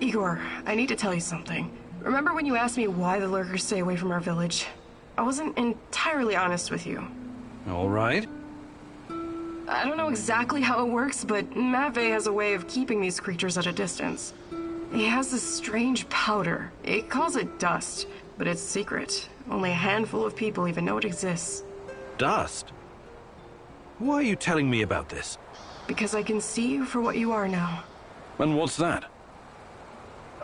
Igor, I need to tell you something. Remember when you asked me why the lurkers stay away from our village? I wasn't entirely honest with you. All right. I don't know exactly how it works, but Matvey has a way of keeping these creatures at a distance. He has this strange powder. It calls it dust, but it's secret. Only a handful of people even know it exists. Dust? Why are you telling me about this? Because I can see you for what you are now. And what's that?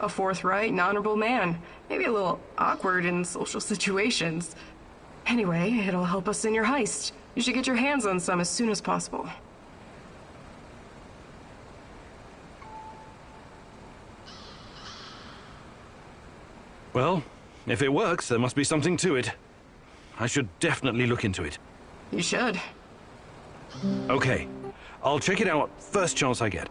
A forthright and honorable man. Maybe a little awkward in social situations. Anyway, it'll help us in your heist. You should get your hands on some as soon as possible. Well, if it works, there must be something to it. I should definitely look into it. You should. Okay, I'll check it out first chance I get.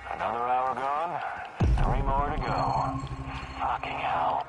Another hour gone, 3 more to go. Fucking hell.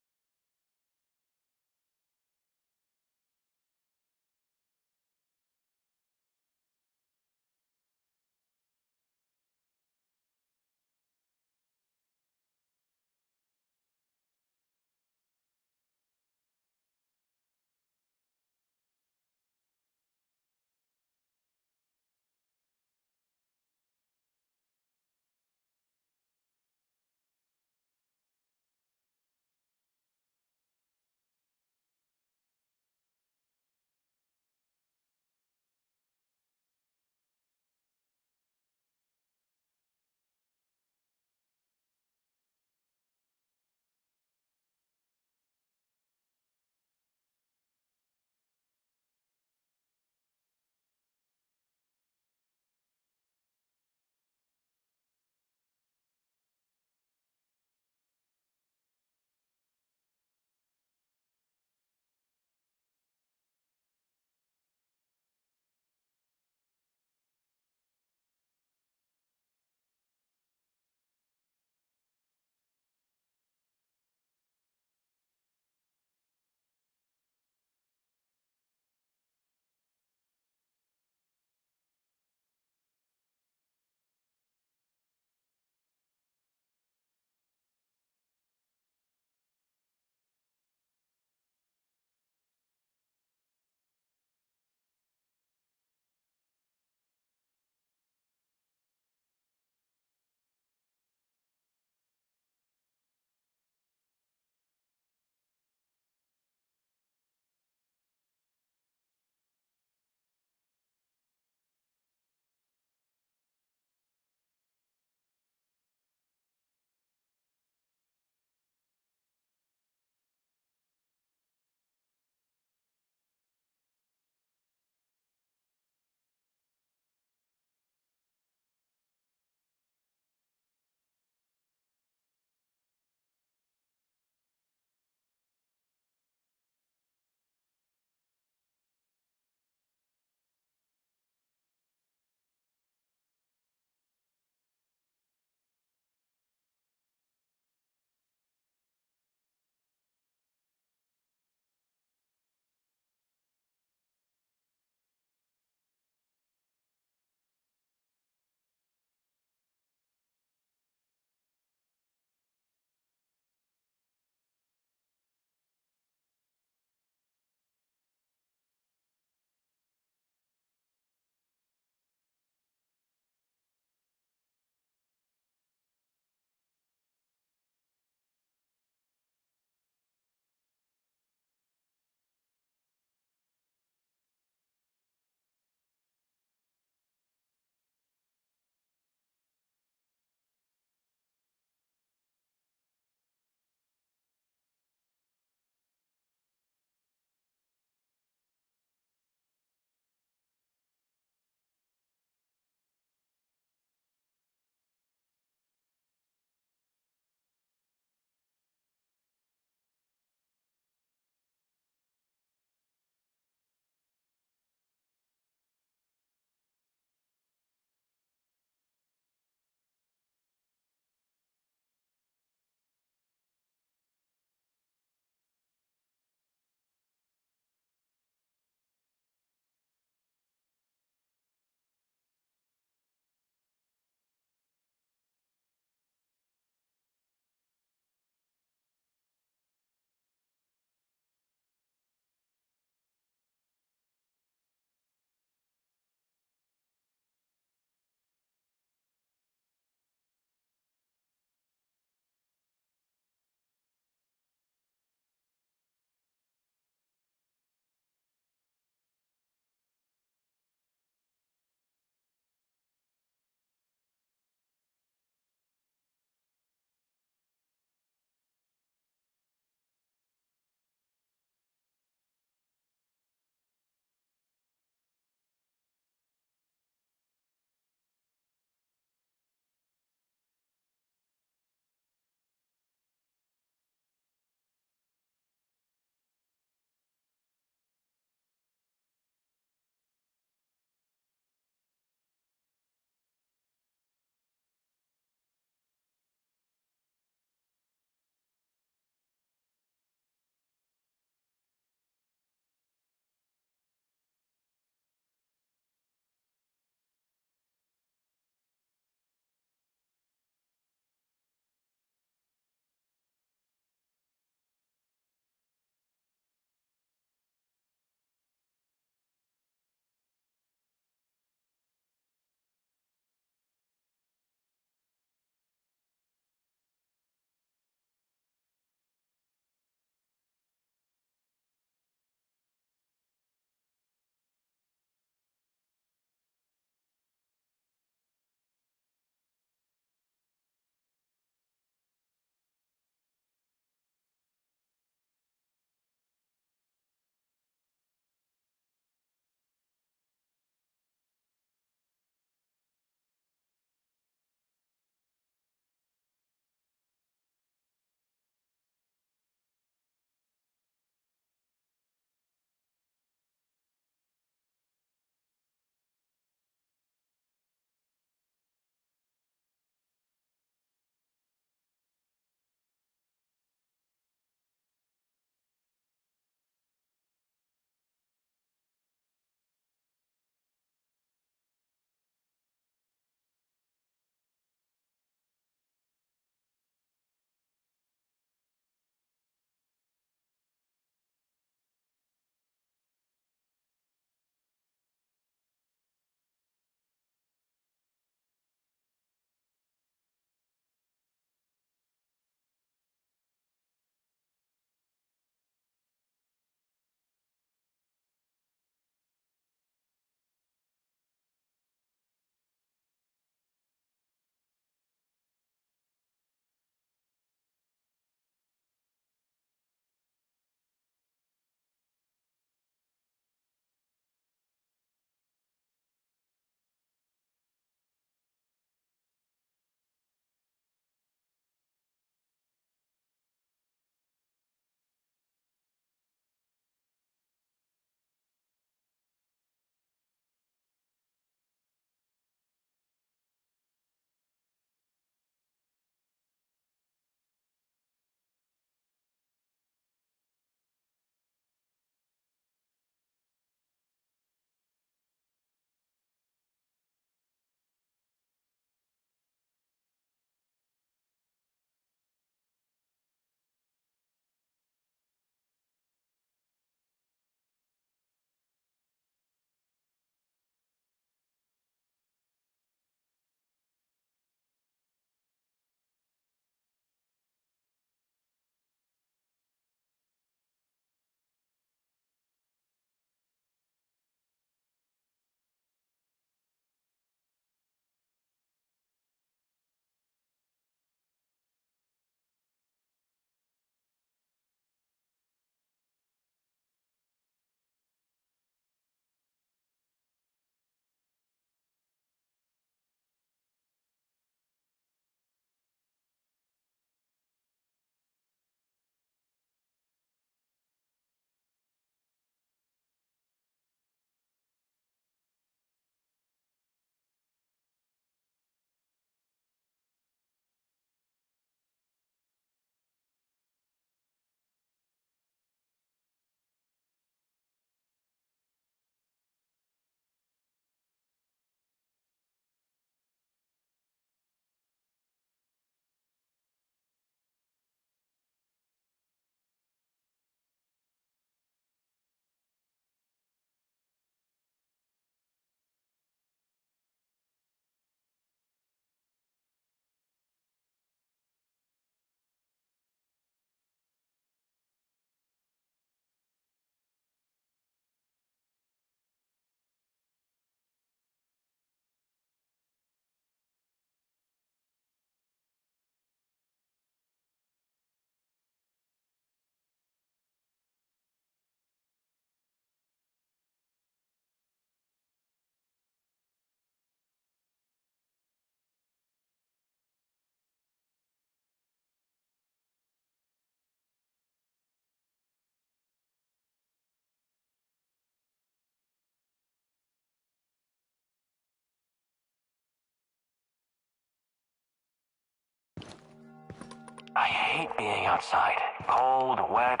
hate being outside. Cold, wet,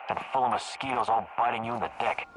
and full of mosquitoes all biting you in the dick.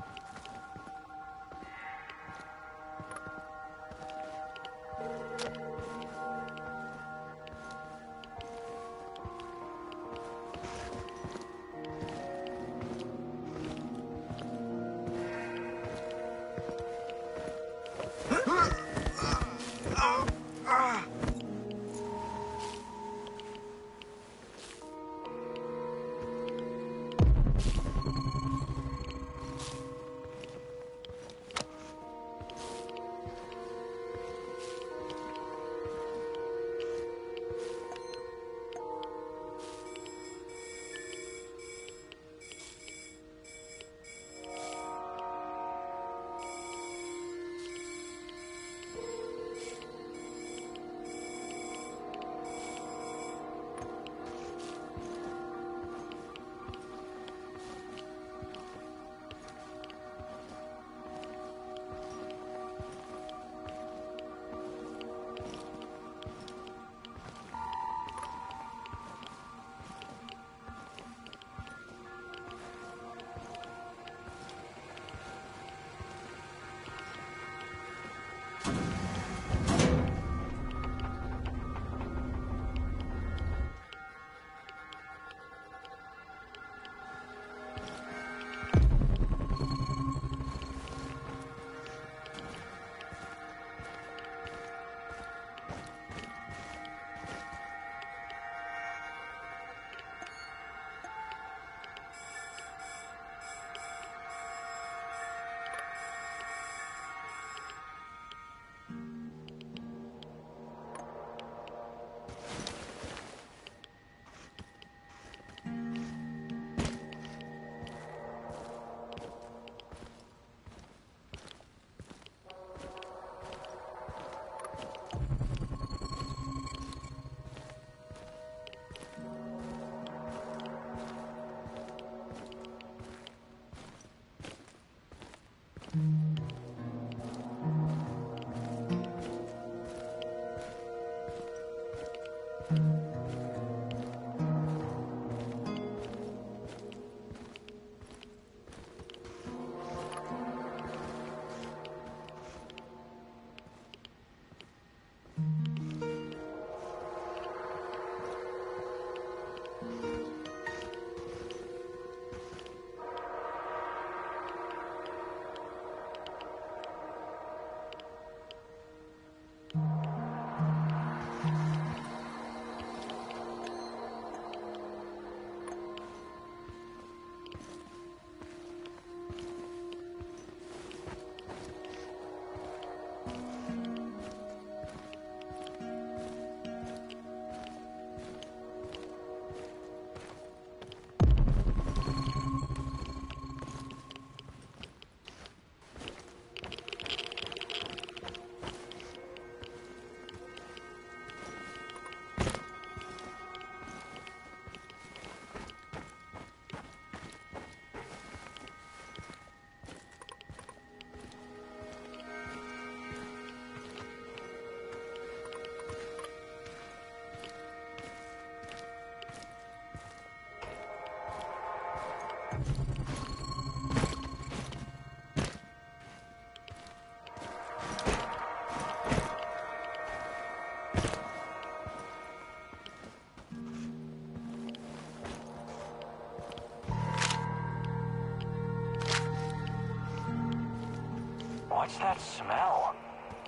What's that smell?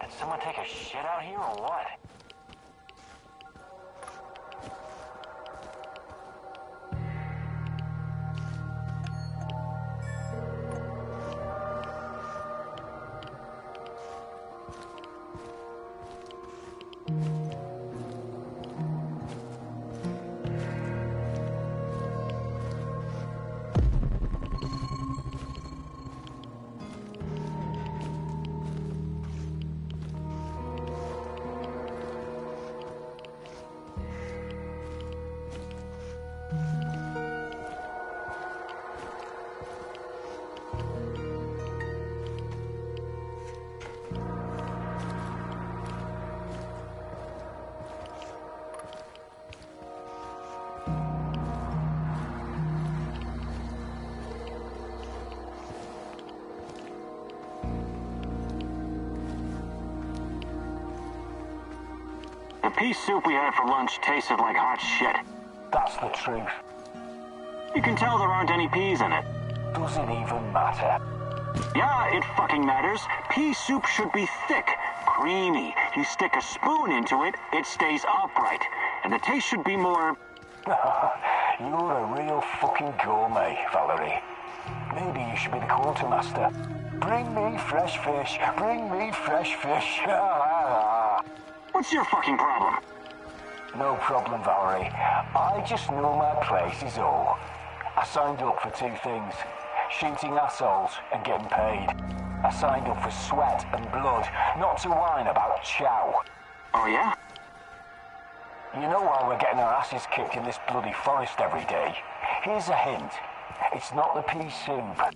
Did someone take a shit out here or what? The pea soup we had for lunch tasted like hot shit. That's the truth. You can tell there aren't any peas in it. Does it even matter? Yeah, it fucking matters. Pea soup should be thick, creamy. You stick a spoon into it, it stays upright. And the taste should be more... You're a real fucking gourmet, Valerie. Maybe you should be the quartermaster. Bring me fresh fish. Bring me fresh fish. What's your fucking problem? No problem, Valerie. I just know my place is all. I signed up for two things. Shooting assholes and getting paid. I signed up for sweat and blood, not to whine about chow. Oh, yeah? You know why we're getting our asses kicked in this bloody forest every day? Here's a hint. It's not the pea soup.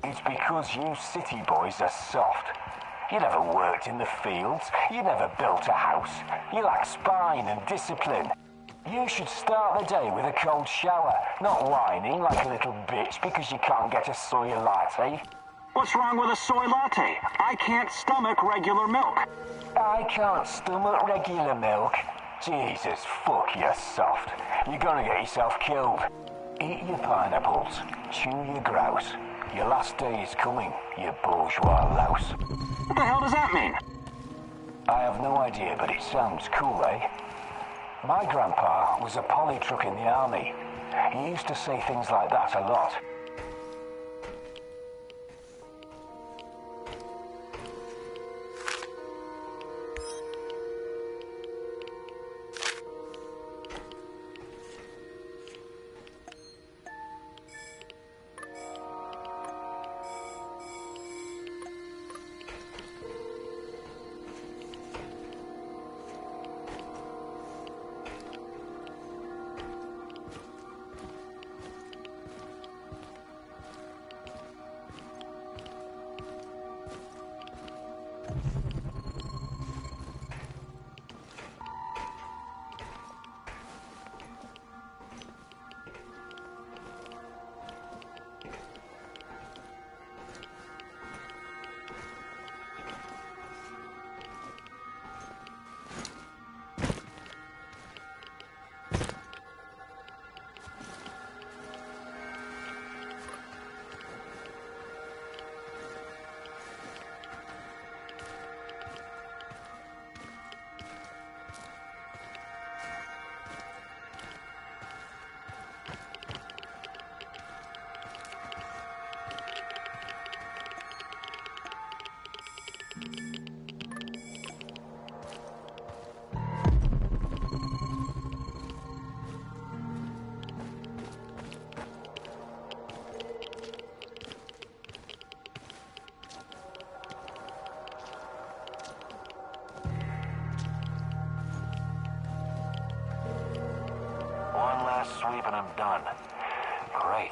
It's because you city boys are soft. You never worked in the fields. You never built a house. You lack spine and discipline. You should start the day with a cold shower, not whining like a little bitch because you can't get a soy latte. What's wrong with a soy latte? I can't stomach regular milk. I can't stomach regular milk. Jesus, fuck, you're soft. You're gonna get yourself killed. Eat your pineapples, chew your grouse. Your last day is coming, you bourgeois louse. What the hell does that mean? I have no idea, but it sounds cool, eh? My grandpa was a polytruck in the army. He used to say things like that a lot. One last sweep and I'm done. Great.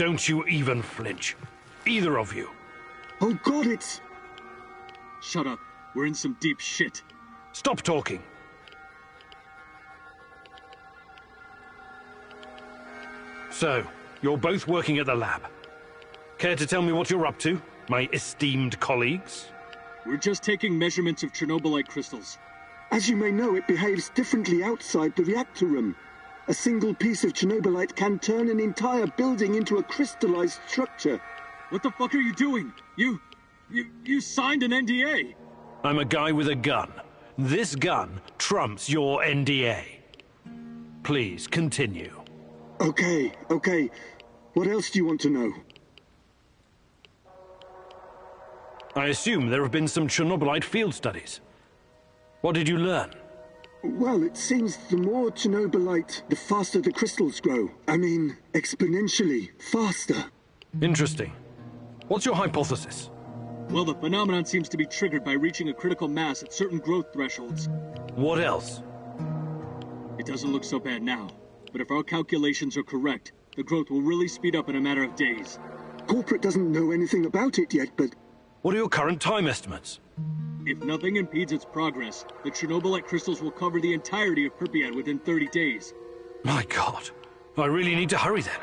Don't you even flinch. Either of you. Oh God, it's... Shut up. We're in some deep shit. Stop talking. So, you're both working at the lab. Care to tell me what you're up to, my esteemed colleagues? We're just taking measurements of Chernobylite crystals. As you may know, it behaves differently outside the reactor room. A single piece of Chernobylite can turn an entire building into a crystallized structure. What the fuck are you doing? You signed an NDA! I'm a guy with a gun. This gun trumps your NDA. Please, continue. Okay. What else do you want to know? I assume there have been some Chernobylite field studies. What did you learn? Well, it seems the more Chernobylite, the faster the crystals grow. I mean, exponentially faster. Interesting. What's your hypothesis? Well, the phenomenon seems to be triggered by reaching a critical mass at certain growth thresholds. What else? It doesn't look so bad now, but if our calculations are correct, the growth will really speed up in a matter of days. Corporate doesn't know anything about it yet, but... What are your current time estimates? If nothing impedes its progress, the Chernobylite crystals will cover the entirety of Pripyat within 30 days. My God. I really need to hurry then.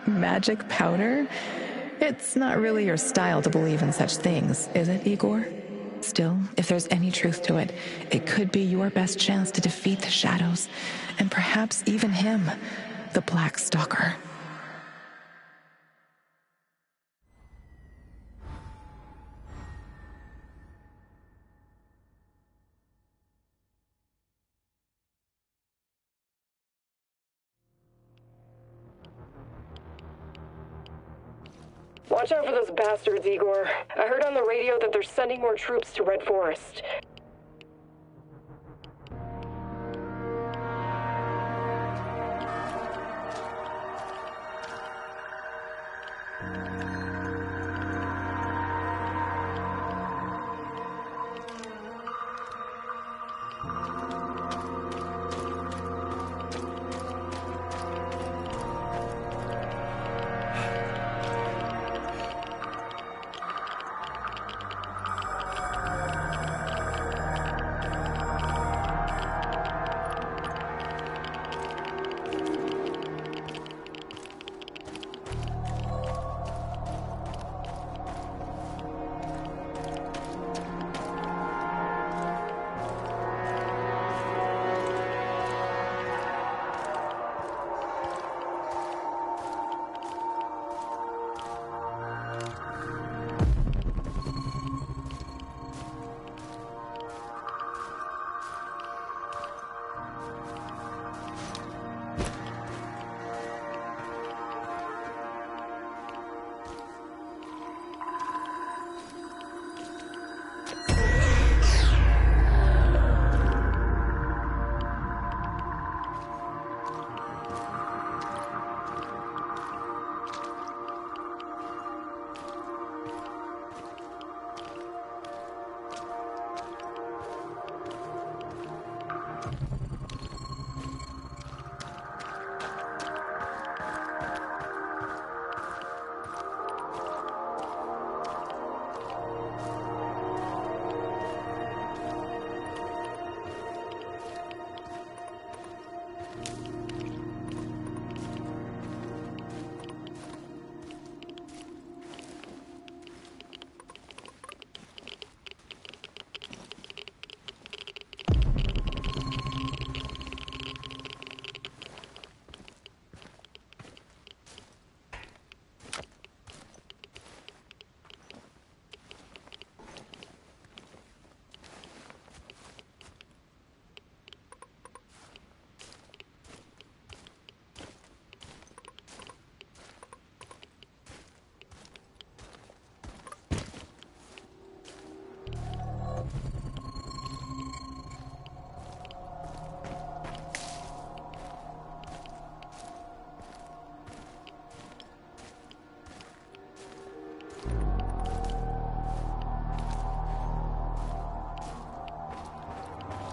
Magic powder? It's not really your style to believe in such things, is it, Igor? Still, if there's any truth to it, it could be your best chance to defeat the shadows, and perhaps even him, the Black Stalker. Watch out for those bastards, Igor. I heard on the radio that they're sending more troops to Red Forest.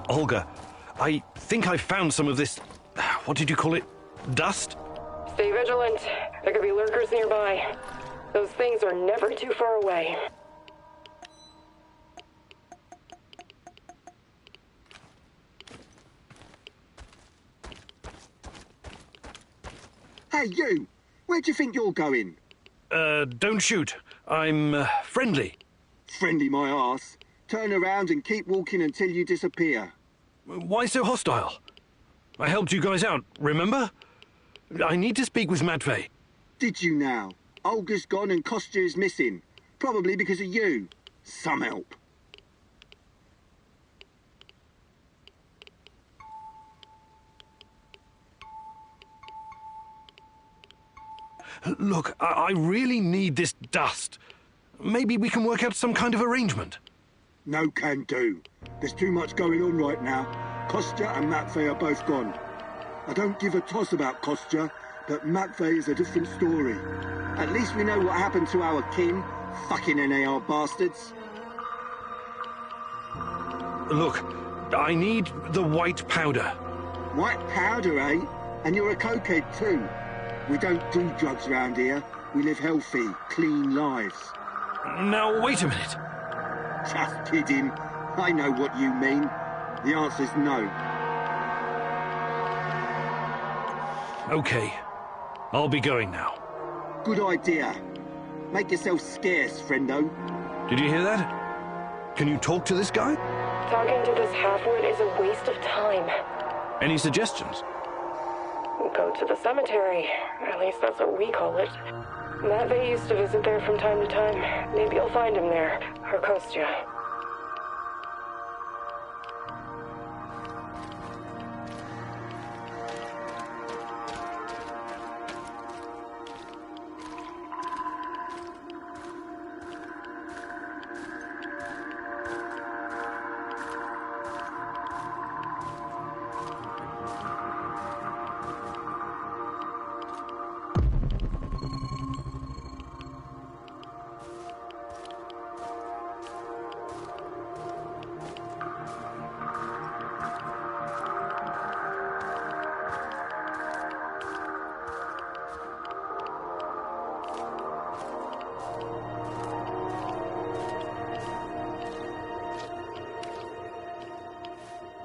Olga, I think I found some of this... what did you call it? Dust? Stay vigilant. There could be lurkers nearby. Those things are never too far away. Hey, you! Where do you think you're going? Don't shoot. I'm, friendly. Friendly my arse. Turn around and keep walking until you disappear. Why so hostile? I helped you guys out, remember? I need to speak with Matvey. Did you now? Olga's gone and Kostya is missing. Probably because of you. Some help. Look, I really need this dust. Maybe we can work out some kind of arrangement. No can do. There's too much going on right now. Kostya and Matvey are both gone. I don't give a toss about Kostya, but Matvey is a different story. At least we know what happened to our kin. Fucking NAR bastards. Look, I need the white powder. White powder, eh? And you're a cokehead too. We don't do drugs around here. We live healthy, clean lives. Now, wait a minute. Just kidding. I know what you mean. The answer's no. Okay. I'll be going now. Good idea. Make yourself scarce, friendo. Did you hear that? Can you talk to this guy? Talking to this half-wit is a waste of time. Any suggestions? Go to the cemetery. At least that's what we call it. Matvey used to visit there from time to time. Maybe you'll find him there. Or Kostya.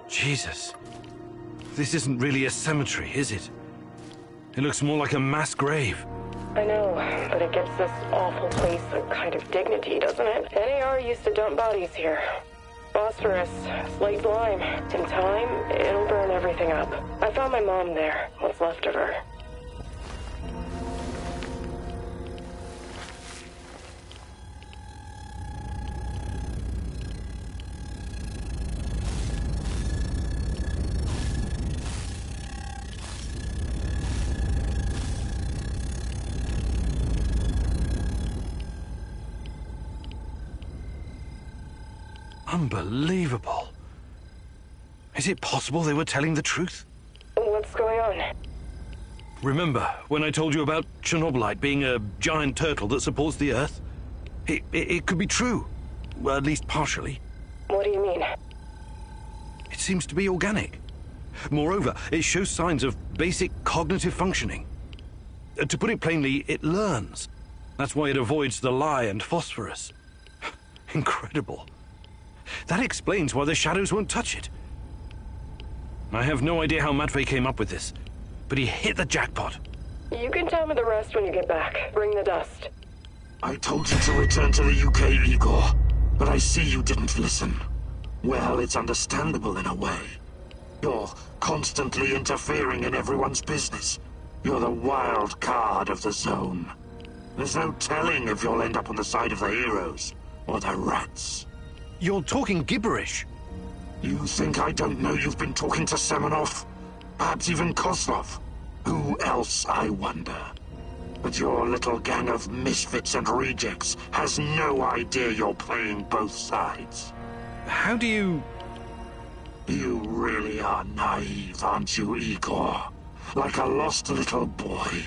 Jesus. This isn't really a cemetery, is it? It looks more like a mass grave. I know, but it gives this awful place a kind of dignity, doesn't it? NAR used to dump bodies here. Phosphorus, slate lime. In time, it'll burn everything up. I found my mom there, what's left of her. Unbelievable. Is it possible they were telling the truth? What's going on? Remember when I told you about Chernobyllte being a giant turtle that supports the Earth? It could be true. Well, at least partially. What do you mean? It seems to be organic. Moreover, it shows signs of basic cognitive functioning. To put it plainly, it learns. That's why it avoids the lye and phosphorus. Incredible. That explains why the shadows won't touch it. I have no idea how Matvey came up with this, but he hit the jackpot. You can tell me the rest when you get back. Bring the dust. I told you to return to the UK, Igor, but I see you didn't listen. Well, it's understandable in a way. You're constantly interfering in everyone's business. You're the wild card of the zone. There's no telling if you'll end up on the side of the heroes or the rats. You're talking gibberish. You think I don't know you've been talking to Semenov? Perhaps even Kozlov? Who else, I wonder? But your little gang of misfits and rejects has no idea you're playing both sides. How do you... You really are naive, aren't you, Igor? Like a lost little boy.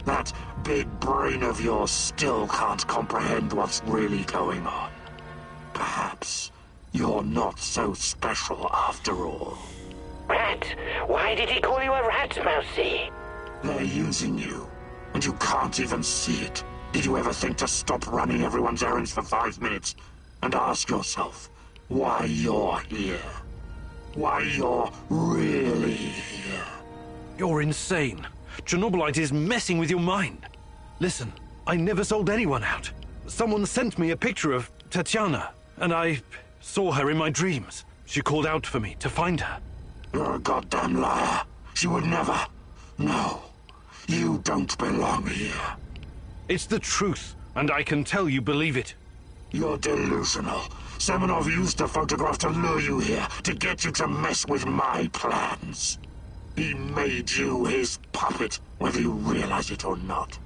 That big brain of yours still can't comprehend what's really going on. Perhaps you're not so special after all. Rat? Why did he call you a rat, Mousy? They're using you, and you can't even see it. Did you ever think to stop running everyone's errands for 5 minutes and ask yourself why you're here? Why you're really here? You're insane. Chernobylite is messing with your mind. Listen, I never sold anyone out. Someone sent me a picture of Tatiana, and I saw her in my dreams. She called out for me to find her. You're a goddamn liar. She would never. No, you don't belong here. It's the truth, and I can tell you believe it. You're delusional. Semenov used a photograph to lure you here, to get you to mess with my plans. He made you his puppet, whether you realize it or not.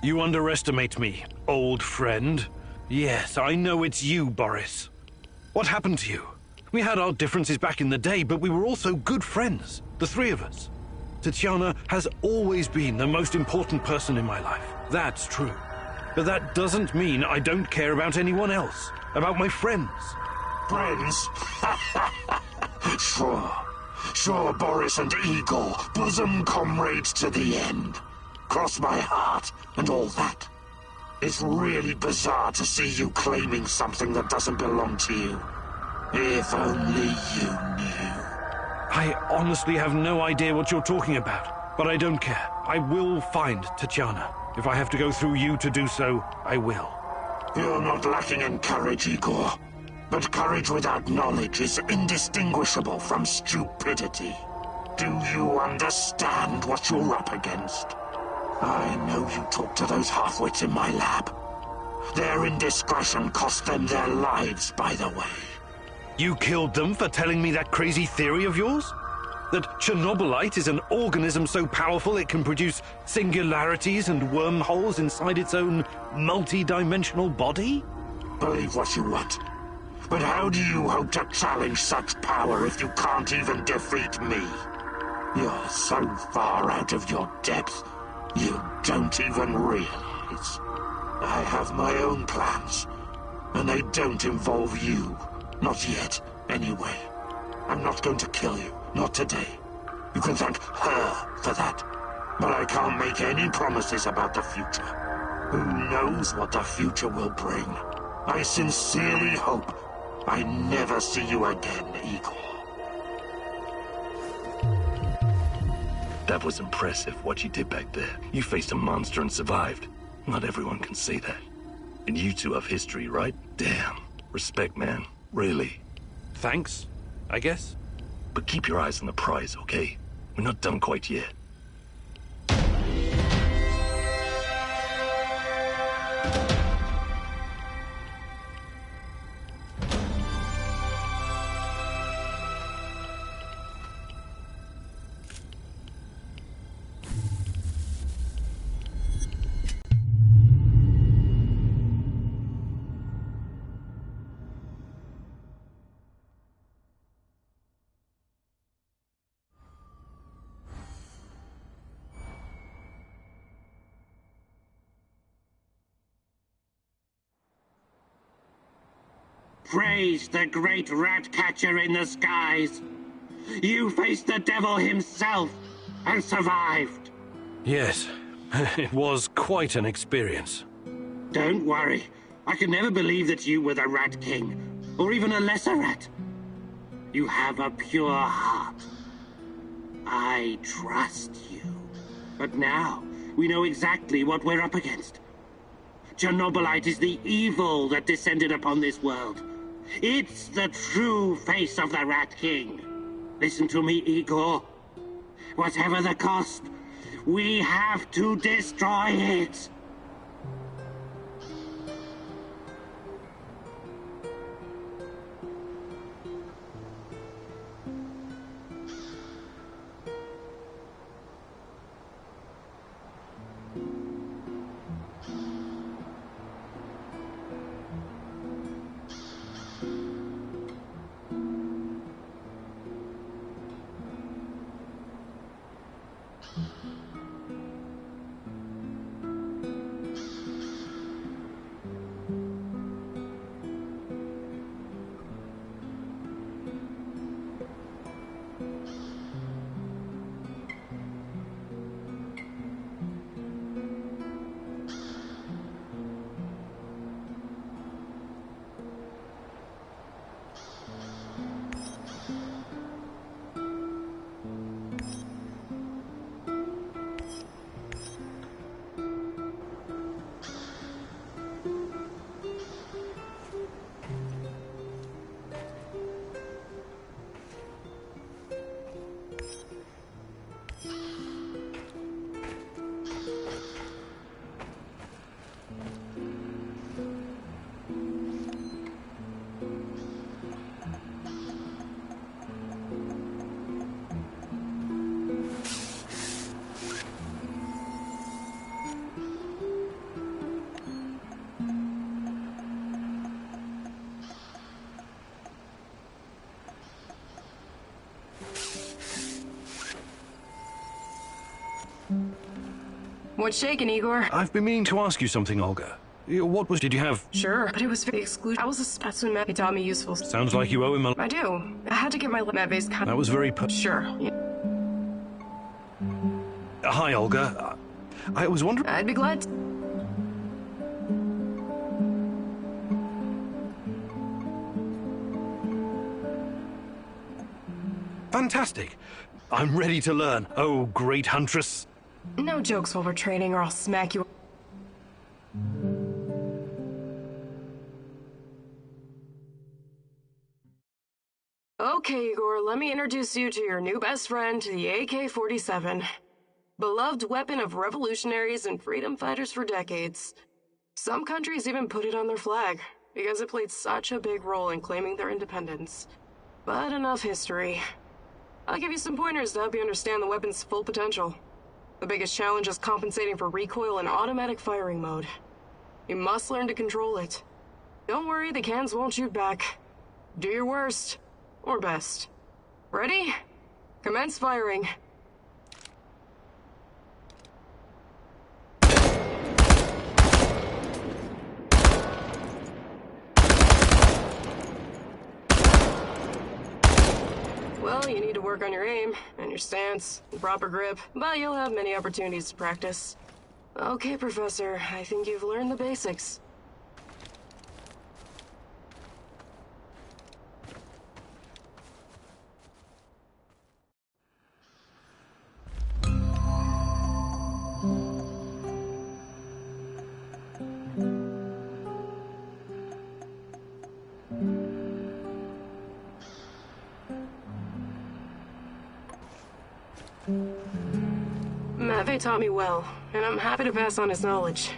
You underestimate me, old friend. Yes, I know it's you, Boris. What happened to you? We had our differences back in the day, but we were also good friends, the three of us. Tatiana has always been the most important person in my life. That's true. But that doesn't mean I don't care about anyone else, about my friends. Friends? Sure, Boris and Igor, bosom comrades to the end. Cross my heart and all that. It's really bizarre to see you claiming something that doesn't belong to you. If only you knew. I honestly have no idea what you're talking about, but I don't care. I will find Tatiana. If I have to go through you to do so, I will. You're not lacking in courage, Igor. But courage without knowledge is indistinguishable from stupidity. Do you understand what you're up against? I know you talked to those half-wits in my lab. Their indiscretion cost them their lives, by the way. You killed them for telling me that crazy theory of yours? That Chernobylite is an organism so powerful it can produce singularities and wormholes inside its own multi-dimensional body? Believe what you want. But how do you hope to challenge such power if you can't even defeat me? You're so far out of your depth, you don't even realize. I have my own plans, and they don't involve you. Not yet, anyway. I'm not going to kill you, not today. You can thank her for that. But I can't make any promises about the future. Who knows what the future will bring? I sincerely hope I never see you again, Igor. That was impressive, what you did back there. You faced a monster and survived. Not everyone can say that. And you two have history, right? Damn. Respect, man. Really. Thanks, I guess. But keep your eyes on the prize, okay? We're not done quite yet. Praise the great rat catcher in the skies. You faced the devil himself and survived. Yes, it was quite an experience. Don't worry. I could never believe that you were the Rat King, or even a lesser rat. You have a pure heart. I trust you. But now, we know exactly what we're up against. Chernobylite is the evil that descended upon this world. It's the true face of the Rat King. Listen to me, Igor. Whatever the cost, we have to destroy it. What's shaking, Igor? I've been meaning to ask you something, Olga. Did you have... Sure, but it was very exclusive. That's when Matt taught me useful. Sounds like you owe him a... I do. I had to get my Matt-based kind. That was very Sure. Yeah. Hi, Olga. I was wondering... I'd be glad to... Fantastic. I'm ready to learn, oh great huntress. No jokes while we're training or I'll smack you. Okay, Igor, let me introduce you to your new best friend, the AK-47. Beloved weapon of revolutionaries and freedom fighters for decades. Some countries even put it on their flag, because it played such a big role in claiming their independence. But enough history. I'll give you some pointers to help you understand the weapon's full potential. The biggest challenge is compensating for recoil in automatic firing mode. You must learn to control it. Don't worry, the cans won't shoot back. Do your worst. Or best. Ready? Commence firing. Well, you need to work on your aim, and your stance, and proper grip, but you'll have many opportunities to practice. Okay, Professor, I think you've learned the basics. Matvey taught me well, and I'm happy to pass on his knowledge.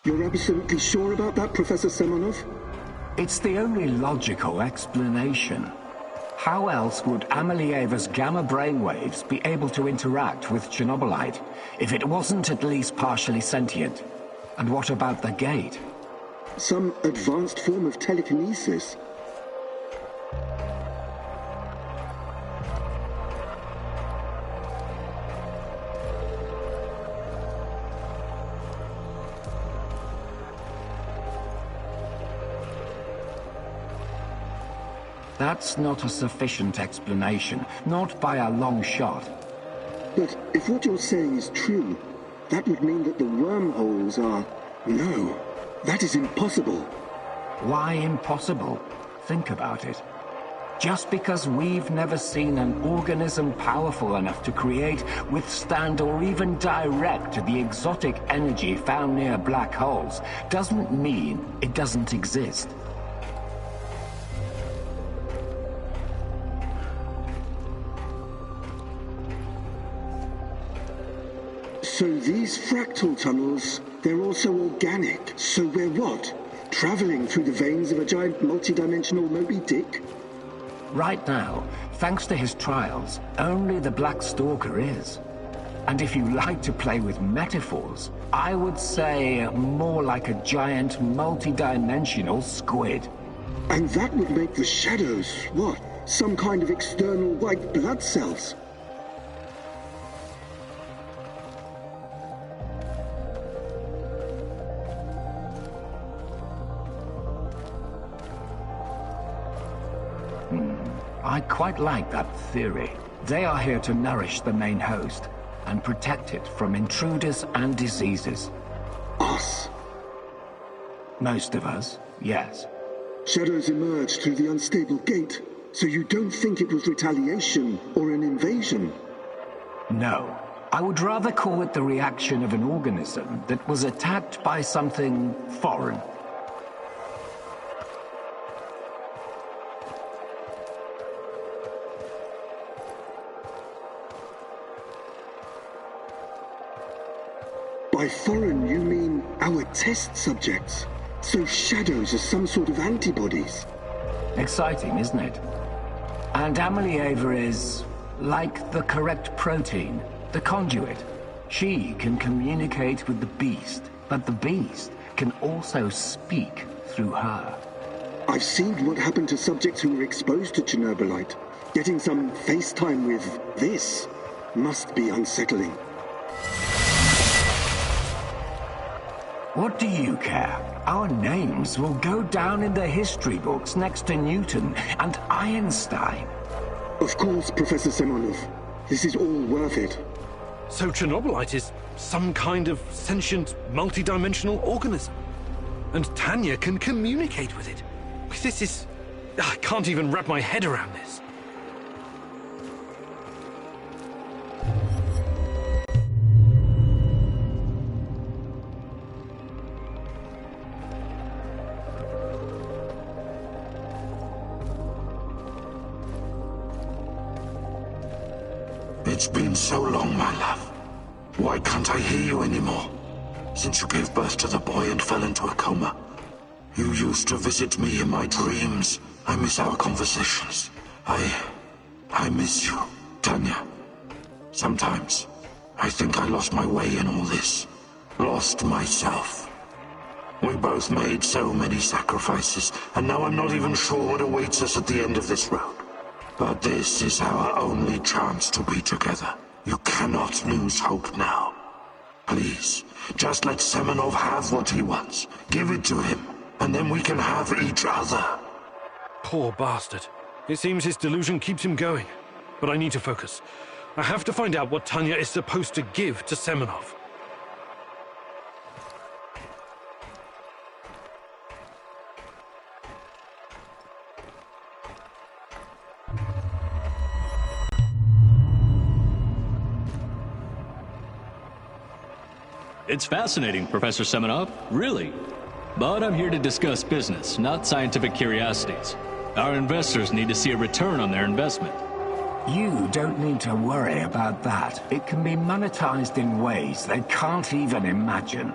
You're absolutely sure about that, Professor Semenov? It's the only logical explanation. How else would Amelieva's gamma brainwaves be able to interact with Chernobylite if it wasn't at least partially sentient? And what about the gate? Some advanced form of telekinesis. That's not a sufficient explanation, not by a long shot. But if what you're saying is true, that would mean that the wormholes are... No, that is impossible. Why impossible? Think about it. Just because we've never seen an organism powerful enough to create, withstand, or even direct the exotic energy found near black holes, doesn't mean it doesn't exist. So these fractal tunnels, they're also organic. So we're what? Traveling through the veins of a giant multi-dimensional Moby Dick? Right now, thanks to his trials, only the Black Stalker is. And if you like to play with metaphors, I would say more like a giant multi-dimensional squid. And that would make the shadows, what? Some kind of external white blood cells? I quite like that theory. They are here to nourish the main host and protect it from intruders and diseases. Us? Most of us, yes. Shadows emerged through the unstable gate, so you don't think it was retaliation or an invasion? No. I would rather call it the reaction of an organism that was attacked by something foreign. By foreign, you mean our test subjects? So shadows are some sort of antibodies. Exciting, isn't it? And Amelieva is like the correct protein, the conduit. She can communicate with the beast, but the beast can also speak through her. I've seen what happened to subjects who were exposed to Chernobylite. Getting some FaceTime with this must be unsettling. What do you care? Our names will go down in the history books next to Newton and Einstein. Of course, Professor Semonov. This is all worth it. So Chernobylite is some kind of sentient, multi-dimensional organism. And Tanya can communicate with it. This is... I can't even wrap my head around this. It's been so long, my love. Why can't I hear you anymore? Since you gave birth to the boy and fell into a coma. You used to visit me in my dreams. I miss our conversations. I miss you, Tanya. Sometimes, I think I lost my way in all this. Lost myself. We both made so many sacrifices, and now I'm not even sure what awaits us at the end of this road. But this is our only chance to be together. You cannot lose hope now. Please, just let Semenov have what he wants. Give it to him, and then we can have each other. Poor bastard. It seems his delusion keeps him going. But I need to focus. I have to find out what Tanya is supposed to give to Semenov. It's fascinating, Professor Semenov, really. But I'm here to discuss business, not scientific curiosities. Our investors need to see a return on their investment. You don't need to worry about that. It can be monetized in ways they can't even imagine.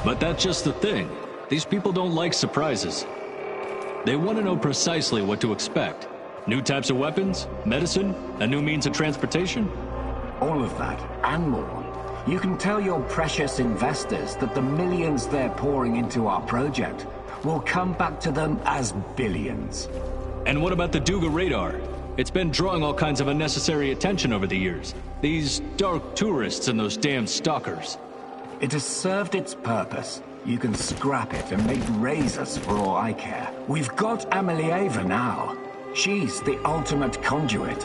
But that's just the thing. These people don't like surprises. They want to know precisely what to expect. New types of weapons, medicine, a new means of transportation. All of that, and more. You can tell your precious investors that the millions they're pouring into our project will come back to them as billions. And what about the Duga radar? It's been drawing all kinds of unnecessary attention over the years. These dark tourists and those damn stalkers. It has served its purpose. You can scrap it and make razors for all I care. We've got Amelieva now. She's the ultimate conduit.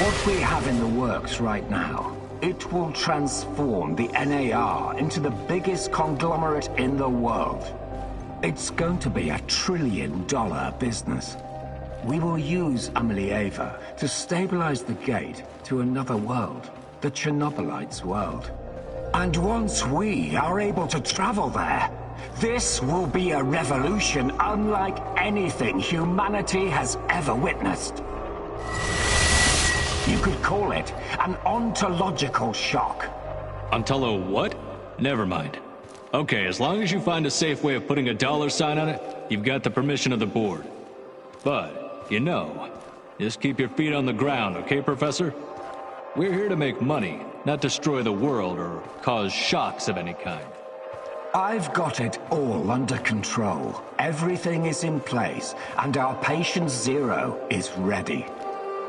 What we have in the works right now, it will transform the NAR into the biggest conglomerate in the world. It's going to be $1 trillion business. We will use Amelieva to stabilize the gate to another world, the Chernobylite's world. And once we are able to travel there, this will be a revolution unlike anything humanity has ever witnessed. You could call it an ontological shock. Ontolo what? Never mind. Okay, as long as you find a safe way of putting a $sign on it, you've got the permission of the board. But, you know, just keep your feet on the ground, okay, Professor? We're here to make money, not destroy the world or cause shocks of any kind. I've got it all under control. Everything is in place, and our patient zero is ready.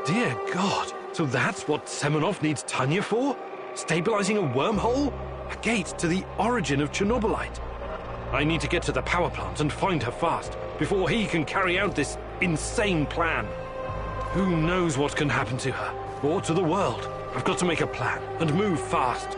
Dear God, so that's what Semenov needs Tanya for? Stabilizing a wormhole? A gate to the origin of Chernobylite. I need to get to the power plant and find her fast, before he can carry out this insane plan. Who knows what can happen to her, or to the world? I've got to make a plan, and move fast.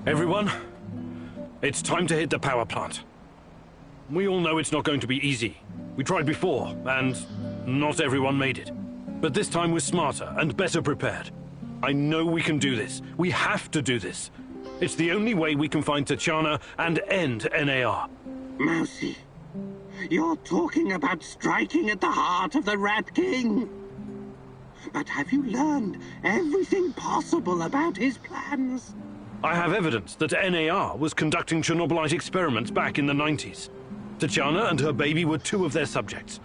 Everyone, it's time to hit the power plant. We all know it's not going to be easy. We tried before, and not everyone made it. But this time we're smarter and better prepared. I know we can do this. We have to do this. It's the only way we can find Tachana and end NAR. Mousy, you're talking about striking at the heart of the Rat King. But have you learned everything possible about his plans? I have evidence that NAR was conducting Chernobylite experiments back in the 90s. Tachana and her baby were two of their subjects.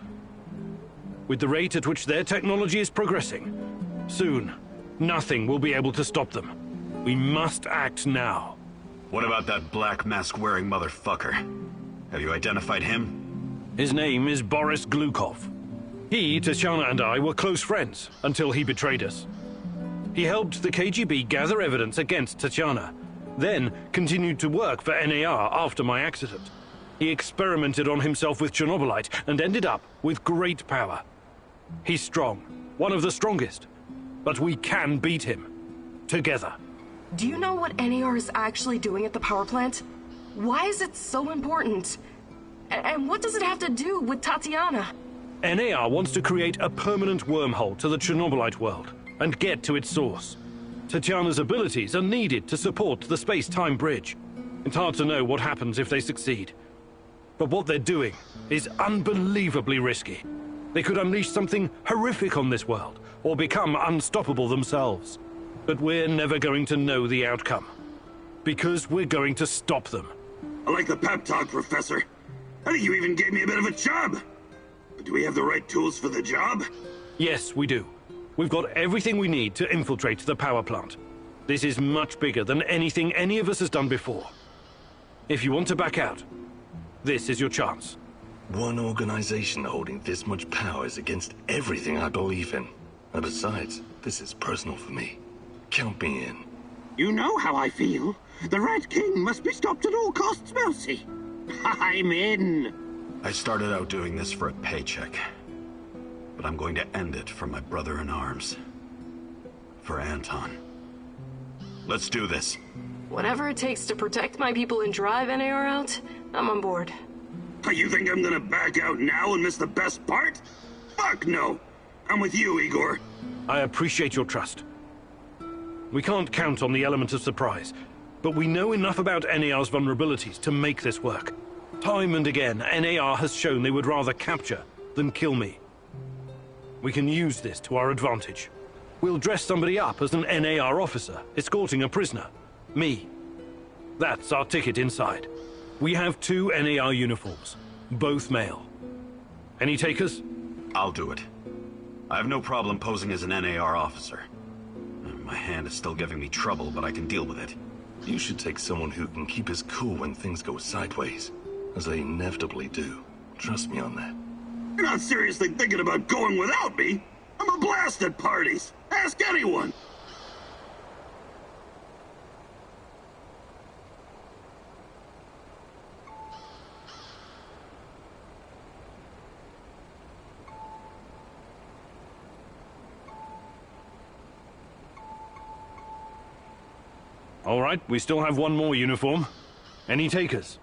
With the rate at which their technology is progressing, soon, nothing will be able to stop them. We must act now. What about that black mask-wearing motherfucker? Have you identified him? His name is Boris Glukov. He, Tachana, and I were close friends until he betrayed us. He helped the KGB gather evidence against Tachana, then continued to work for NAR after my accident. He experimented on himself with Chernobylite and ended up with great power. He's strong, one of the strongest, but we can beat him. Together. Do you know what NAR is actually doing at the power plant? Why is it so important? And what does it have to do with Tatiana? NAR wants to create a permanent wormhole to the Chernobylite world and get to its source. Tatiana's abilities are needed to support the space-time bridge. It's hard to know what happens if they succeed. But what they're doing is unbelievably risky. They could unleash something horrific on this world, or become unstoppable themselves. But we're never going to know the outcome. Because we're going to stop them. I like the pep talk, Professor. I think you even gave me a bit of a job. But do we have the right tools for the job? Yes, we do. We've got everything we need to infiltrate the power plant. This is much bigger than anything any of us has done before. If you want to back out, this is your chance. One organization holding this much power is against everything I believe in. And besides, this is personal for me. Count me in. You know how I feel. The Rat King must be stopped at all costs, Mousy. I'm in. I started out doing this for a paycheck. But I'm going to end it for my brother in arms. For Anton. Let's do this. Whatever it takes to protect my people and drive NAR out, I'm on board. You think I'm gonna back out now and miss the best part? Fuck no! I'm with you, Igor. I appreciate your trust. We can't count on the element of surprise, but we know enough about NAR's vulnerabilities to make this work. Time and again, NAR has shown they would rather capture than kill me. We can use this to our advantage. We'll dress somebody up as an NAR officer, escorting a prisoner. Me. That's our ticket inside. We have 2 NAR uniforms, both male. Any takers? I'll do it. I have no problem posing as an NAR officer. My hand is still giving me trouble, but I can deal with it. You should take someone who can keep his cool when things go sideways, as they inevitably do. Trust me on that. You're not seriously thinking about going without me? I'm a blast at parties. Ask anyone. All right, we still have one more uniform. Any takers?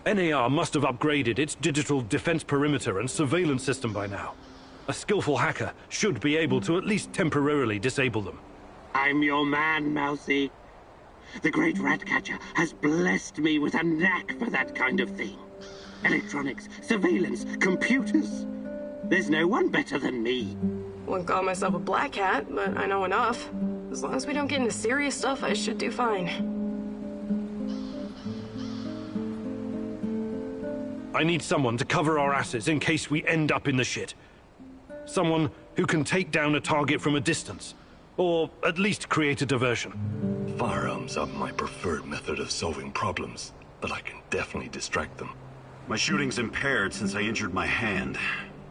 NAR must have upgraded its digital defense perimeter and surveillance system by now. A skillful hacker should be able to at least temporarily disable them. I'm your man, Mousy. The great Ratcatcher has blessed me with a knack for that kind of thing. Electronics, surveillance, computers. There's no one better than me. Wouldn't call myself a black hat, but I know enough. As long as we don't get into serious stuff, I should do fine. I need someone to cover our asses in case we end up in the shit. Someone who can take down a target from a distance, or at least create a diversion. Firearms are my preferred method of solving problems, but I can definitely distract them. My shooting's impaired since I injured my hand,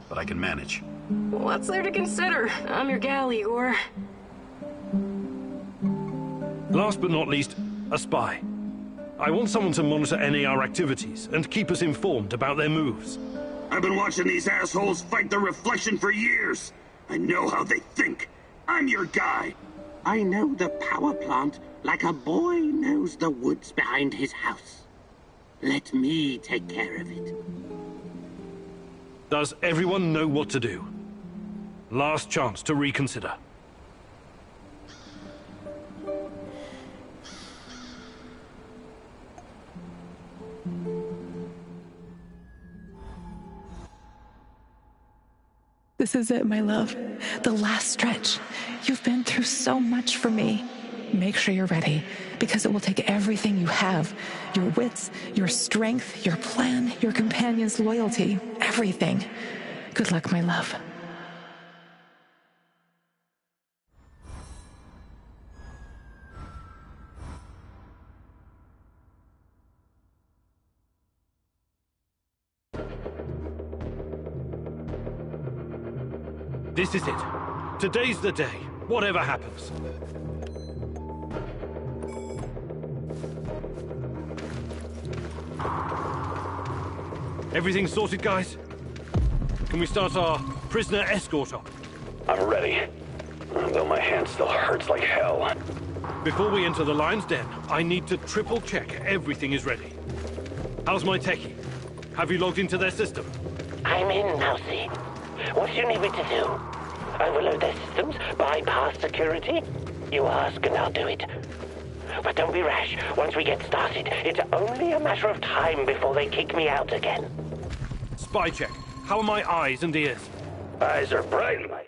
but I can manage. What's there to consider? I'm your gal, Igor. Last but not least, a spy. I want someone to monitor NAR activities and keep us informed about their moves. I've been watching these assholes fight the reflection for years. I know how they think. I'm your guy. I know the power plant like a boy knows the woods behind his house. Let me take care of it. Does everyone know what to do? Last chance to reconsider. This is it, my love. The last stretch. You've been through so much for me. Make sure you're ready, because it will take everything you have. Your wits, your strength, your plan, your companion's loyalty, everything. Good luck, my love. This is it. Today's the day, whatever happens. Everything sorted, guys? Can we start our prisoner escort op? I'm ready. Though my hand still hurts like hell. Before we enter the lion's den, I need to triple check everything is ready. How's my techie? Have you logged into their system? I'm in, Mousy. What do you need me to do? Overload their systems? Bypass security? You ask and I'll do it. But don't be rash. Once we get started, it's only a matter of time before they kick me out again. Spy check. How are my eyes and ears? Eyes are bright and my...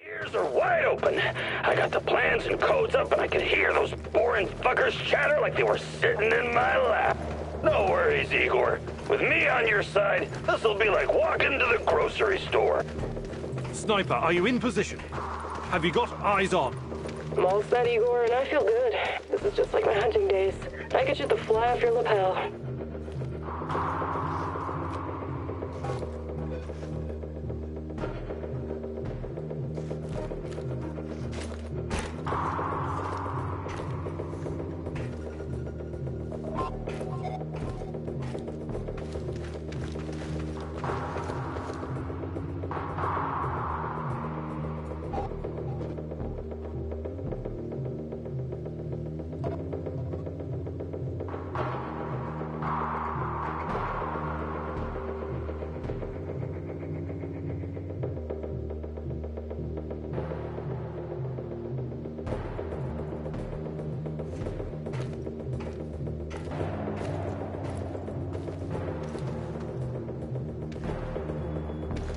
Ears are wide open. I got the plans and codes up and I could hear those boring fuckers chatter like they were sitting in my lap. No worries, Igor. With me on your side, this'll be like walking to the grocery store. Sniper, are you in position? Have you got eyes on? I'm all set, Igor, and I feel good. This is just like my hunting days. I could shoot the fly off your lapel.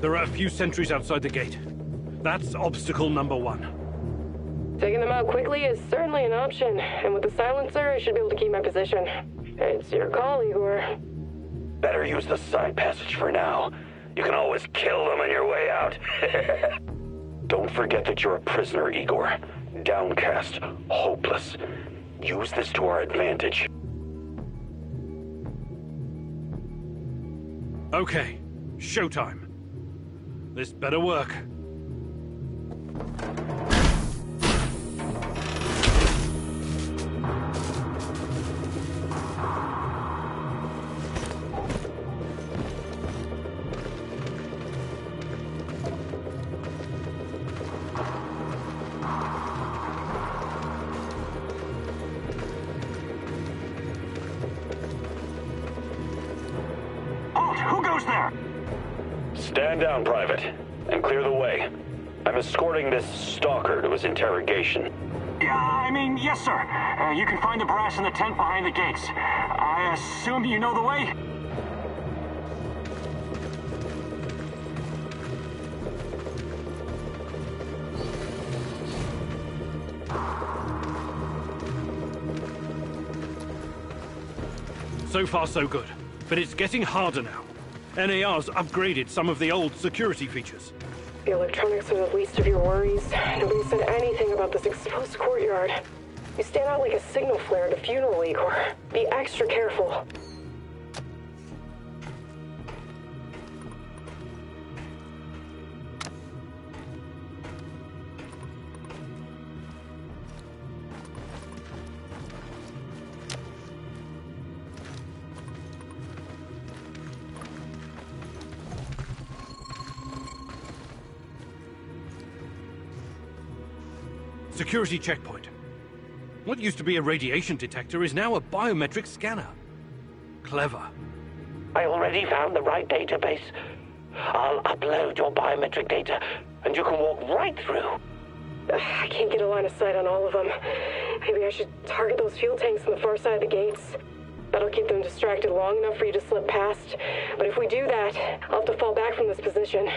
There are a few sentries outside the gate. That's obstacle number 1. Taking them out quickly is certainly an option, and with the silencer, I should be able to keep my position. It's your call, Igor. Better use the side passage for now. You can always kill them on your way out. Don't forget that you're a prisoner, Igor. Downcast, hopeless. Use this to our advantage. Okay, showtime. This better work. Stand down, Private, and clear the way. I'm escorting this stalker to his interrogation. Yes, sir. You can find the brass in the tent behind the gates. I assume you know the way? So far, so good. But it's getting harder now. NAR's upgraded some of the old security features. The electronics are the least of your worries. Nobody said anything about this exposed courtyard. You stand out like a signal flare at a funeral, Igor. Be extra careful. Security checkpoint. What used to be a radiation detector is now a biometric scanner. Clever. I already found the right database. I'll upload your biometric data, and you can walk right through. I can't get a line of sight on all of them. Maybe I should target those fuel tanks on the far side of the gates. That'll keep them distracted long enough for you to slip past. But if we do that, I'll have to fall back from this position.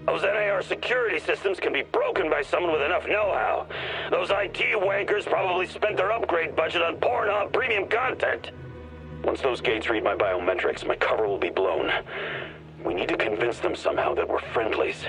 Those NAR security systems can be broken by someone with enough know-how. Those IT wankers probably spent their upgrade budget on Pornhub premium content. Once those gates read my biometrics, my cover will be blown. We need to convince them somehow that we're friendlies.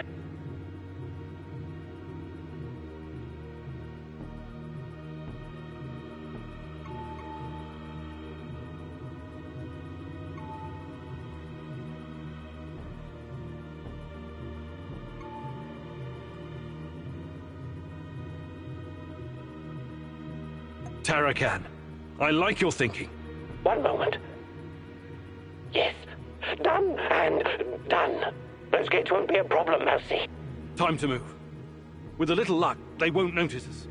Tarakan, I like your thinking. One moment. Yes. Done and done. Those gates won't be a problem, Mousy. Time to move. With a little luck, they won't notice us.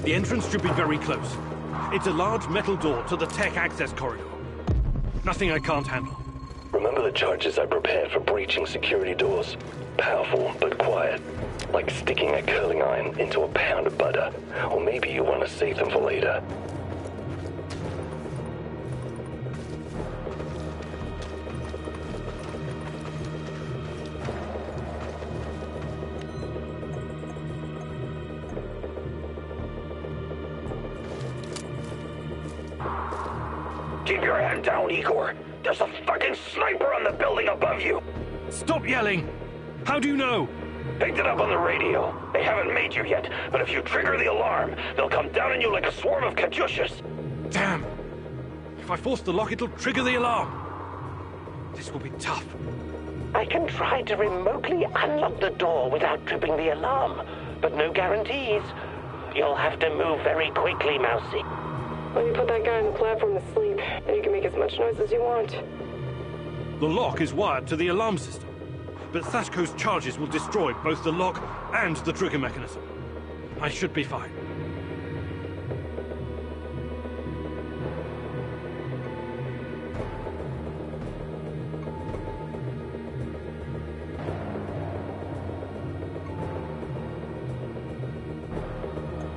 The entrance should be very close. It's a large metal door to the tech access corridor. Nothing I can't handle. Remember the charges I prepared for breaching security doors? Powerful, but quiet. Like sticking a curling iron into a pound of butter. Or maybe you want to save them for later. Keep your head down, Igor. There's a fucking sniper on the building above you. Stop yelling! How do you know? Picked it up on the radio. They haven't made you yet, but if you trigger the alarm, they'll come down on you like a swarm of Katyushas. Damn! If I force the lock, it'll trigger the alarm. This will be tough. I can try to remotely unlock the door without tripping the alarm, but no guarantees. You'll have to move very quickly, Mousy. Let me put that guy on the platform to sleep, and you can make as much noise as you want. The lock is wired to the alarm system, but Sashko's charges will destroy both the lock and the trigger mechanism. I should be fine.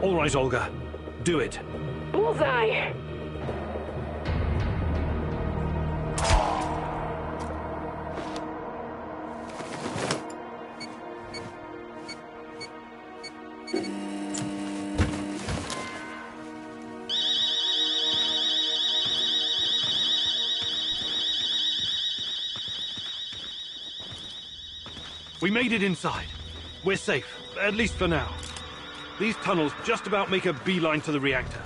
All right, Olga. Do it. Bullseye! We made it inside. We're safe, at least for now. These tunnels just about make a beeline to the reactor.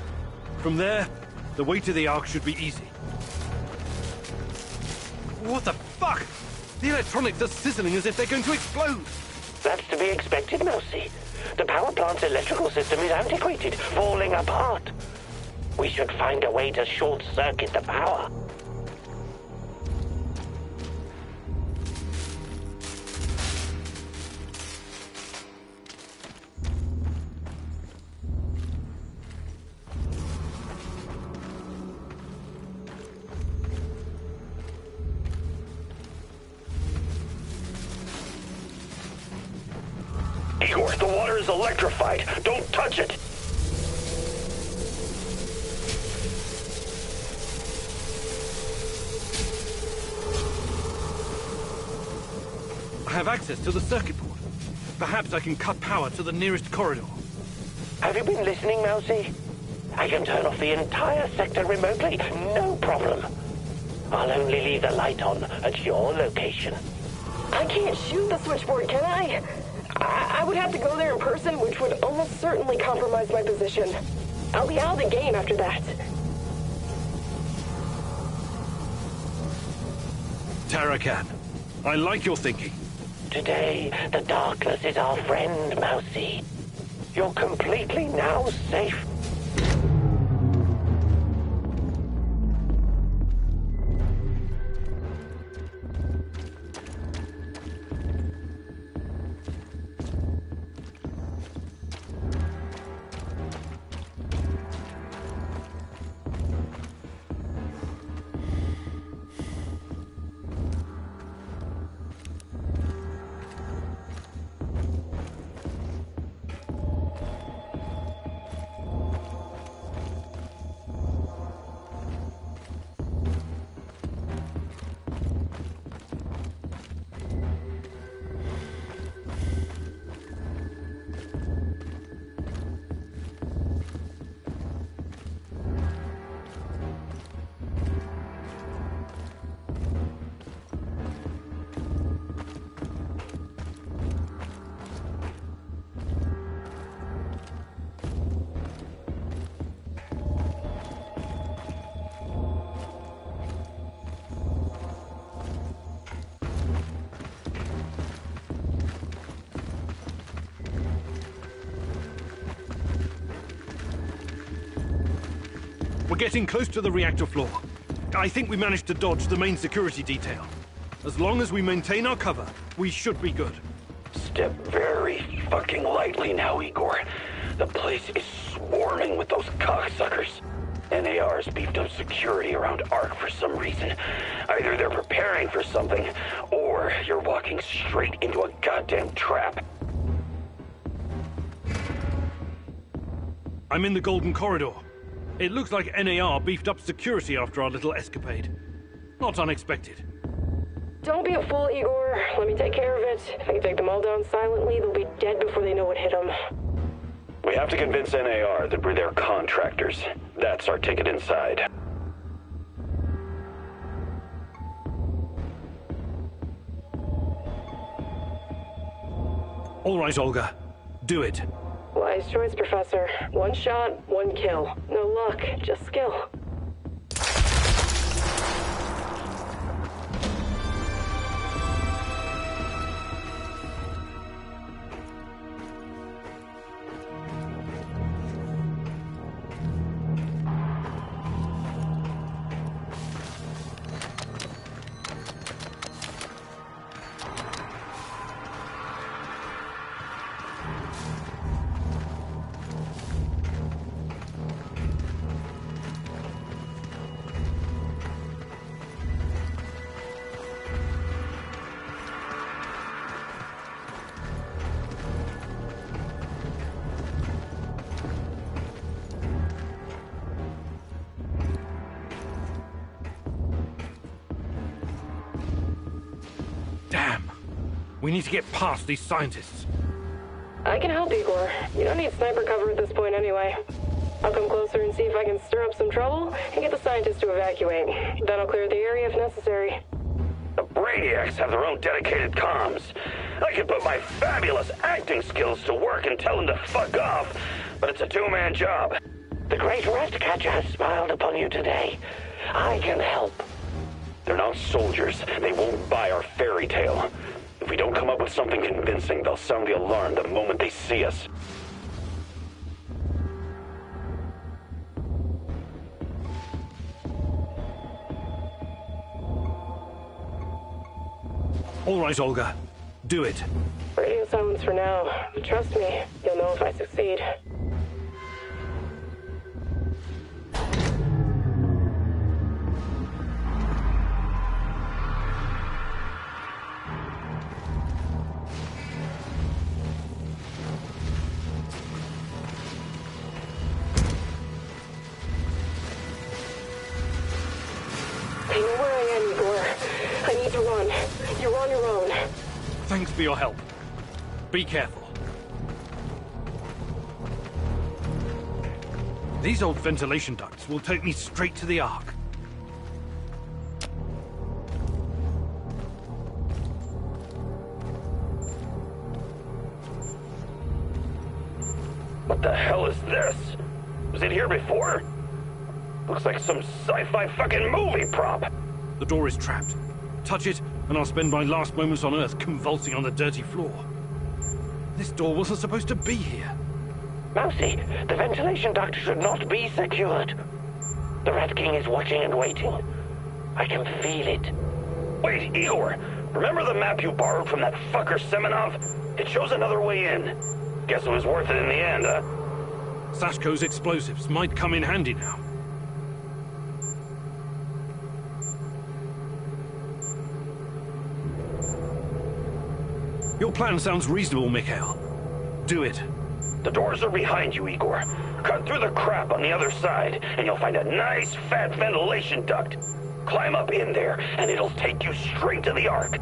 From there, the way to the Ark should be easy. What the fuck? The electronics are sizzling as if they're going to explode. That's to be expected, Mousy. The power plant's electrical system is antiquated, falling apart. We should find a way to short-circuit the power. Igor, the water is electrified. Don't touch it. I have access to the circuit board. Perhaps I can cut power to the nearest corridor. Have you been listening, Mousy? I can turn off the entire sector remotely, no problem. I'll only leave the light on at your location. I can't shoot the switchboard, can I? I would have to go there in person, which would almost certainly compromise my position. I'll be out of the game after that. Tarakan, I like your thinking. Today, the darkness is our friend, Mousy. You're completely now safe. We're getting close to the reactor floor. I think we managed to dodge the main security detail. As long as we maintain our cover, we should be good. Step very fucking lightly now, Igor. The place is swarming with those cocksuckers. NAR's beefed up security around Ark for some reason. Either they're preparing for something, or you're walking straight into a goddamn trap. I'm in the Golden Corridor. It looks like NAR beefed up security after our little escapade. Not unexpected. Don't be a fool, Igor. Let me take care of it. If I can take them all down silently, they'll be dead before they know what hit them. We have to convince NAR that we're their contractors. That's our ticket inside. All right, Olga. Do it. Wise choice, Professor. One shot, one kill. No luck, just skill. Damn. We need to get past these scientists. I can help, Igor. You don't need sniper cover at this point anyway. I'll come closer and see if I can stir up some trouble and get the scientists to evacuate. Then I'll clear the area if necessary. The Brainiacs have their own dedicated comms. I could put my fabulous acting skills to work and tell them to fuck off, but it's a two-man job. The great Ratcatcher has smiled upon you today. I can help. They're not soldiers. They won't buy our fairy tale. If we don't come up with something convincing, they'll sound the alarm the moment they see us. All right, Olga. Do it. Radio silence for now. But trust me, you'll know if I succeed. I know where I am, Igor. I need to run. You're on your own. Thanks for your help. Be careful. These old ventilation ducts will take me straight to the Ark. What the hell is this? Was it here before? Looks like some sci-fi fucking movie prop. The door is trapped. Touch it, and I'll spend my last moments on Earth convulsing on the dirty floor. This door wasn't supposed to be here. Mousy, the ventilation duct should not be secured. The Rat King is watching and waiting. I can feel it. Wait, Igor. Remember the map you borrowed from that fucker Semenov? It shows another way in. Guess it was worth it in the end, huh? Sashko's explosives might come in handy now. Your plan sounds reasonable, Mikhail. Do it. The doors are behind you, Igor. Cut through the crap on the other side, and you'll find a nice, fat ventilation duct. Climb up in there, and it'll take you straight to the Ark.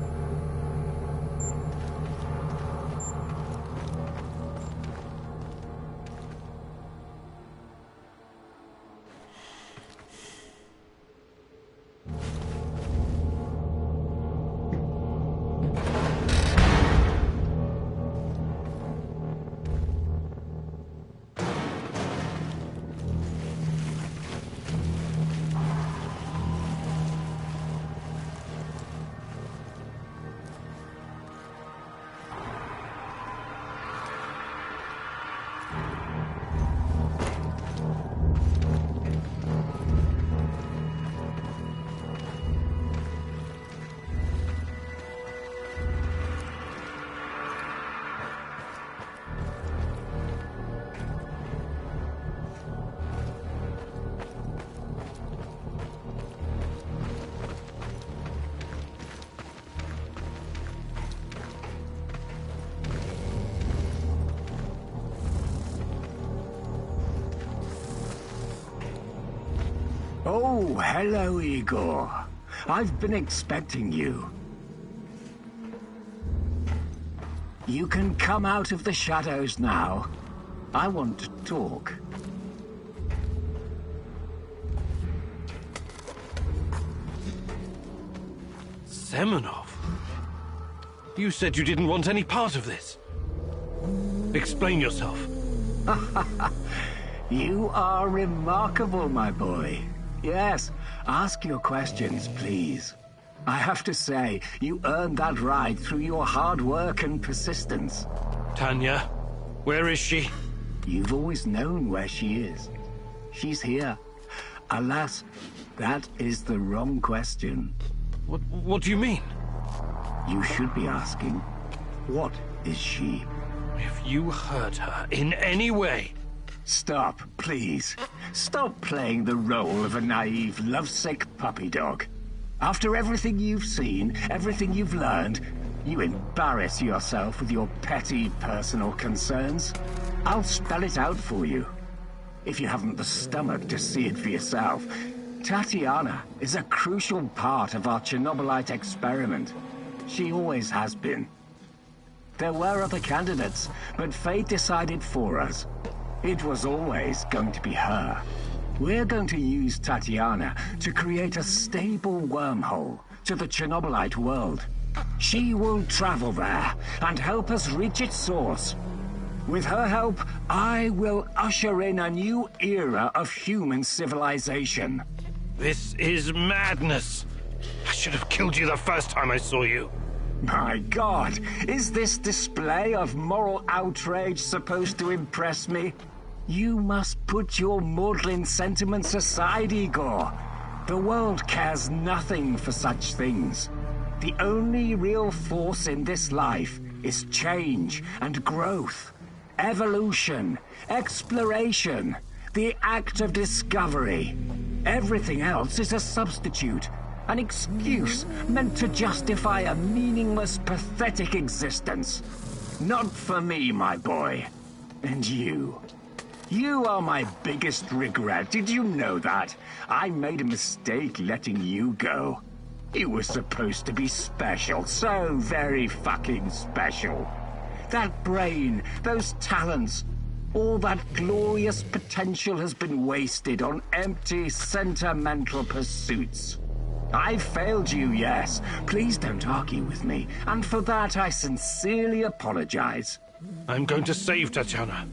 Oh, hello, Igor. I've been expecting you. You can come out of the shadows now. I want to talk. Semenov? You said you didn't want any part of this. Explain yourself. You are remarkable, my boy. Yes, ask your questions, please. I have to say, you earned that right through your hard work and persistence. Tanya, where is she? You've always known where she is. She's here. Alas, that is the wrong question. What do you mean? You should be asking, what is she? If you hurt her in any way... Stop, please. Stop playing the role of a naive, lovesick puppy dog. After everything you've seen, everything you've learned, you embarrass yourself with your petty personal concerns. I'll spell it out for you. If you haven't the stomach to see it for yourself, Tatiana is a crucial part of our Chernobylite experiment. She always has been. There were other candidates, but fate decided for us. It was always going to be her. We're going to use Tatiana to create a stable wormhole to the Chernobylite world. She will travel there and help us reach its source. With her help, I will usher in a new era of human civilization. This is madness. I should have killed you the first time I saw you. My God, is this display of moral outrage supposed to impress me? You must put your maudlin sentiments aside, Igor. The world cares nothing for such things. The only real force in this life is change and growth, evolution, exploration, the act of discovery. Everything else is a substitute, an excuse meant to justify a meaningless, pathetic existence. Not for me, my boy. And you. You are my biggest regret. Did you know that? I made a mistake letting you go. You were supposed to be special, so very fucking special. That brain, those talents, all that glorious potential has been wasted on empty, sentimental pursuits. I failed you, yes. Please don't argue with me, and for that I sincerely apologize. I'm going to save Tatiana.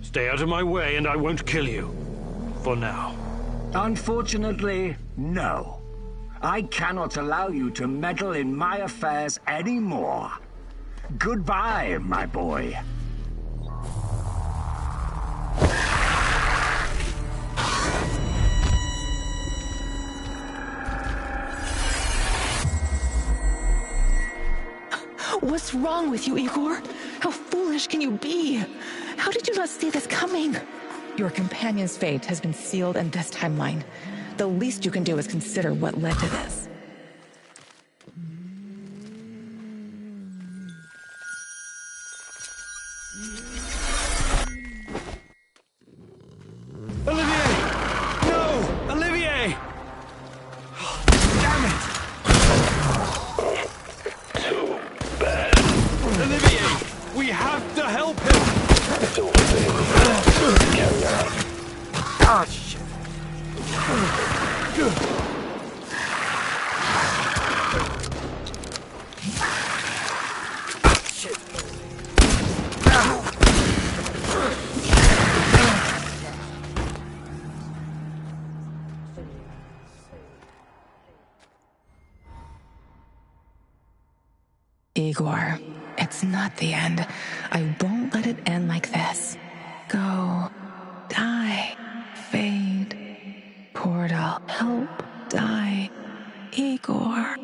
Stay out of my way and I won't kill you. For now. Unfortunately, no. I cannot allow you to meddle in my affairs anymore. Goodbye, my boy. What's wrong with you, Igor? How foolish can you be? How did you not see this coming? Your companion's fate has been sealed in this timeline. The least you can do is consider what led to this. Olivier! No! Olivier! Damn it! Too bad. Olivier! We have to help him! It's over, baby. Carry on. Ah, shit. Igor, it's not the end. I won't let it end like this. Go. Die. Fade. Portal. Help. Die. Igor.